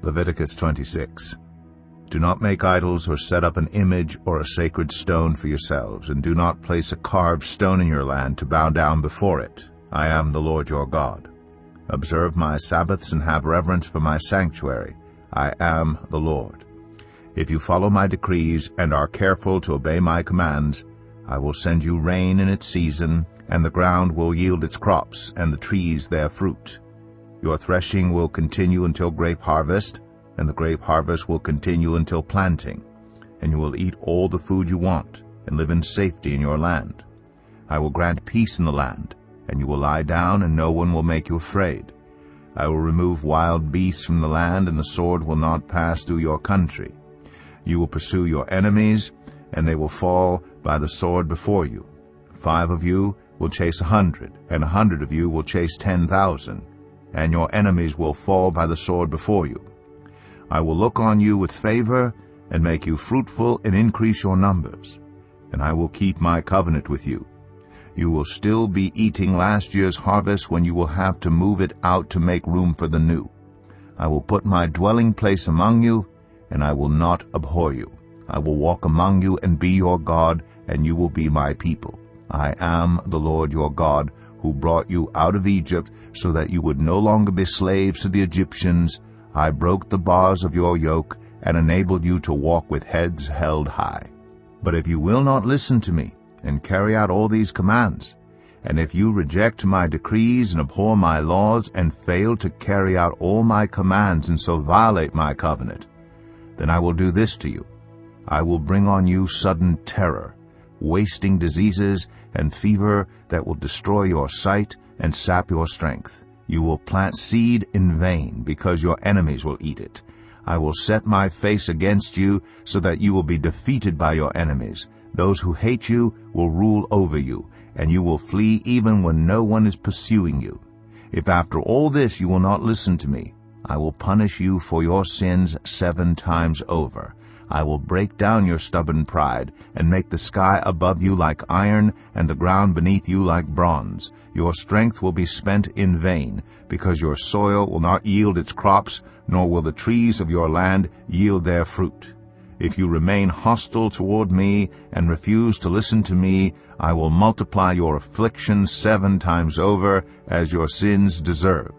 Leviticus 26. Do not make idols or set up an image or a sacred stone for yourselves, and do not place a carved stone in your land to bow down before it. I am the Lord your God. Observe my Sabbaths and have reverence for my sanctuary. I am the Lord. If you follow my decrees and are careful to obey my commands, I will send you rain in its season, and the ground will yield its crops, and the trees their fruit. Your threshing will continue until grape harvest, and the grape harvest will continue until planting, and you will eat all the food you want, and live in safety in your land. I will grant peace in the land, and you will lie down, and no one will make you afraid. I will remove wild beasts from the land, and the sword will not pass through your country. You will pursue your enemies, and they will fall by the sword before you. 5 of you will chase 100, and 100 of you will chase 10,000, and your enemies will fall by the sword before you. I will look on you with favor, and make you fruitful and increase your numbers, and I will keep my covenant with you. You will still be eating last year's harvest when you will have to move it out to make room for the new. I will put my dwelling place among you, and I will not abhor you. I will walk among you and be your God, and you will be my people. I am the Lord your God, who brought you out of Egypt so that you would no longer be slaves to the Egyptians. I broke the bars of your yoke and enabled you to walk with heads held high. But if you will not listen to me and carry out all these commands, and if you reject my decrees and abhor my laws and fail to carry out all my commands and so violate my covenant, then I will do this to you. I will bring on you sudden terror, wasting diseases and fever that will destroy your sight and sap your strength. You will plant seed in vain because your enemies will eat it. I will set my face against you so that you will be defeated by your enemies. Those who hate you will rule over you, and you will flee even when no one is pursuing you. If after all this you will not listen to me, I will punish you for your sins 7 times over. I will break down your stubborn pride and make the sky above you like iron and the ground beneath you like bronze. Your strength will be spent in vain, because your soil will not yield its crops, nor will the trees of your land yield their fruit. If you remain hostile toward me and refuse to listen to me, I will multiply your afflictions 7 times over, as your sins deserve.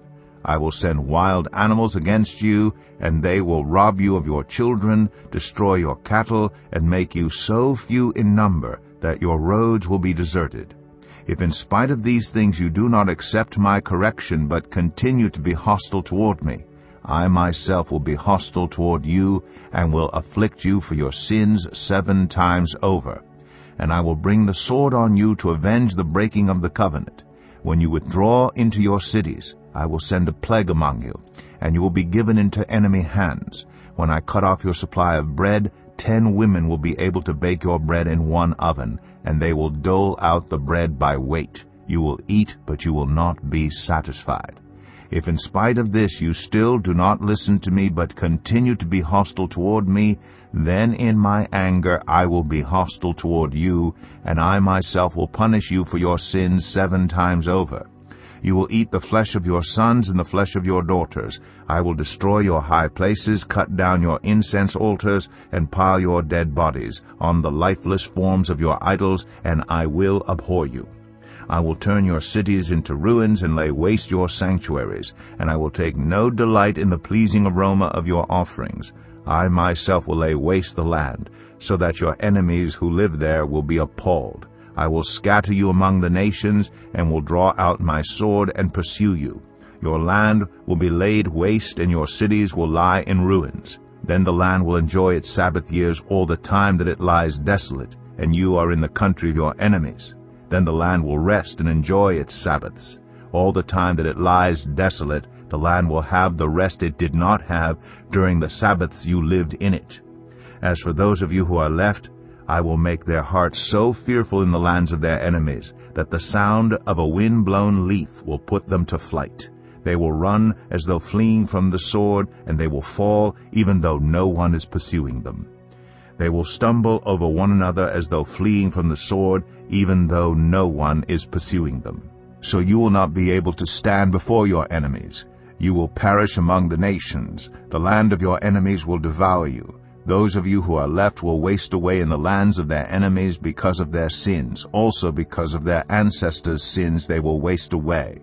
I will send wild animals against you, and they will rob you of your children, destroy your cattle, and make you so few in number that your roads will be deserted. If in spite of these things you do not accept my correction but continue to be hostile toward me, I myself will be hostile toward you and will afflict you for your sins 7 times over. And I will bring the sword on you to avenge the breaking of the covenant. When you withdraw into your cities, I will send a plague among you, and you will be given into enemy hands. When I cut off your supply of bread, 10 women will be able to bake your bread in 1 oven, and they will dole out the bread by weight. You will eat, but you will not be satisfied. If in spite of this you still do not listen to me but continue to be hostile toward me, then in my anger I will be hostile toward you, and I myself will punish you for your sins 7 times over. You will eat the flesh of your sons and the flesh of your daughters. I will destroy your high places, cut down your incense altars, and pile your dead bodies on the lifeless forms of your idols, and I will abhor you. I will turn your cities into ruins and lay waste your sanctuaries, and I will take no delight in the pleasing aroma of your offerings. I myself will lay waste the land, so that your enemies who live there will be appalled. I will scatter you among the nations, and will draw out my sword and pursue you. Your land will be laid waste, and your cities will lie in ruins. Then the land will enjoy its Sabbath years all the time that it lies desolate, and you are in the country of your enemies. Then the land will rest and enjoy its Sabbaths. All the time that it lies desolate, the land will have the rest it did not have during the Sabbaths you lived in it. As for those of you who are left, I will make their hearts so fearful in the lands of their enemies that the sound of a wind-blown leaf will put them to flight. They will run as though fleeing from the sword, and they will fall even though no one is pursuing them. They will stumble over one another as though fleeing from the sword, even though no one is pursuing them. So you will not be able to stand before your enemies. You will perish among the nations. The land of your enemies will devour you. Those of you who are left will waste away in the lands of their enemies because of their sins. Also because of their ancestors' sins they will waste away.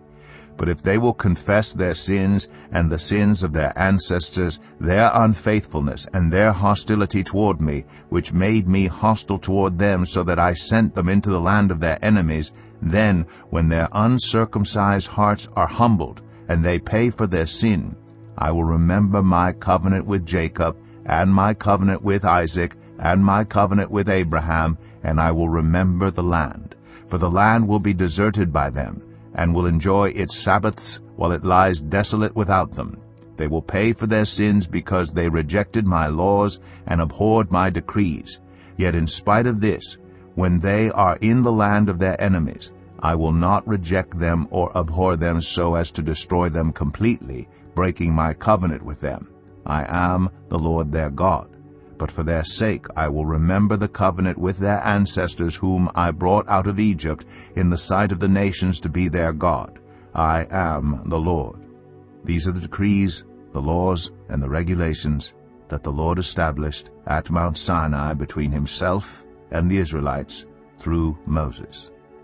But if they will confess their sins and the sins of their ancestors, their unfaithfulness and their hostility toward me, which made me hostile toward them so that I sent them into the land of their enemies, then when their uncircumcised hearts are humbled and they pay for their sin, I will remember my covenant with Jacob and my covenant with Isaac and my covenant with Abraham, and I will remember the land. For the land will be deserted by them, and will enjoy its Sabbaths while it lies desolate without them. They will pay for their sins because they rejected my laws and abhorred my decrees. Yet in spite of this, when they are in the land of their enemies, I will not reject them or abhor them so as to destroy them completely, breaking my covenant with them. I am the Lord their God. But for their sake I will remember the covenant with their ancestors whom I brought out of Egypt in the sight of the nations to be their God. I am the Lord. These are the decrees, the laws, and the regulations that the Lord established at Mount Sinai between himself and the Israelites through Moses.